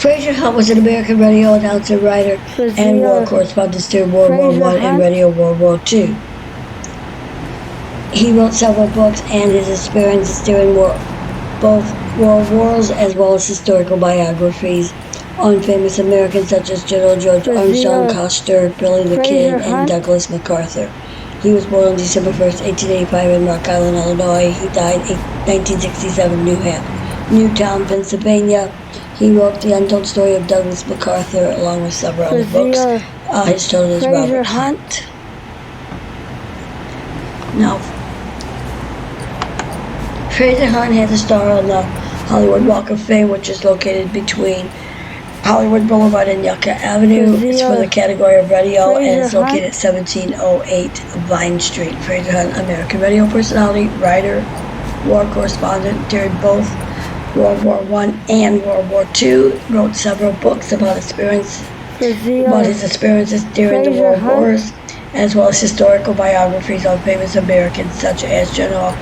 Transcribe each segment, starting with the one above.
Frazer Hunt was an American radio announcer, writer, and war correspondent during World War I and Radio World War II. He wrote several books and his experiences during both world wars as well as historical biographies on famous Americans such as General George Armstrong, Custer, Billy the Kid, and Douglas MacArthur. He was born on December 1st, 1885 in Rock Island, Illinois. He died in 1967 in Newtown, Pennsylvania. He wrote The Untold Story of Douglas MacArthur along with several other books. His title is Robert Hunt. Now, Frazer Hunt had a star on the Hollywood Walk of Fame, which is located between Hollywood Boulevard and Yucca Avenue. It's for the category of radio and it's located at 1708 Vine Street. Frazer Hunt, American radio personality, writer, war correspondent during both World War I and World War II. Wrote several books about his experiences during the World Wars, as well as historical biographies on famous Americans such as General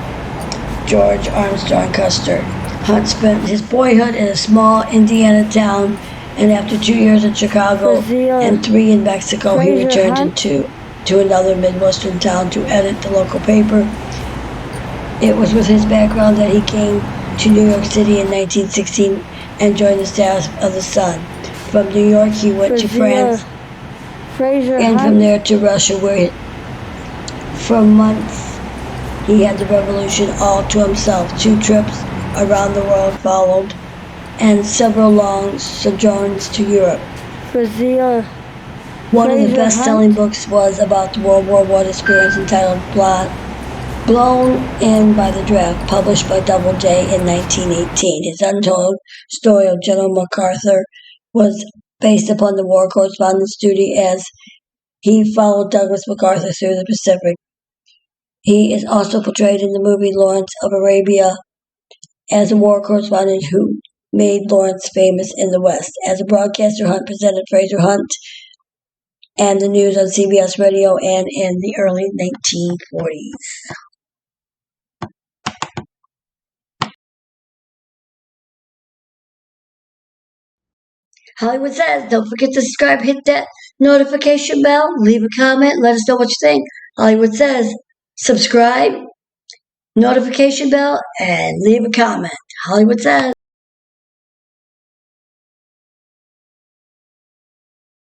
George Armstrong Custer. Hunt spent his boyhood in a small Indiana town, and after 2 years in Chicago and 3 in Mexico, he returned to another Midwestern town to edit the local paper. It was with his background that he came to New York City in 1916 and joined the staff of the Sun. From New York, he went to France and from there to Russia, where for months he had the revolution all to himself. 2 trips around the world followed, and several long sojourns to Europe. One of the best-selling books was about the World War I experience, entitled Blown In by the Draft, published by Doubleday in 1918. His untold story of General MacArthur was based upon the war correspondent's duty as he followed Douglas MacArthur through the Pacific. He is also portrayed in the movie Lawrence of Arabia as a war correspondent who made Lawrence famous in the West. As a broadcaster, Hunt presented Frazer Hunt and the news on CBS Radio and in the early 1940s. Hollywood Says, don't forget to subscribe, hit that notification bell, leave a comment, let us know what you think. Hollywood Says, subscribe, notification bell, and leave a comment. Hollywood Says.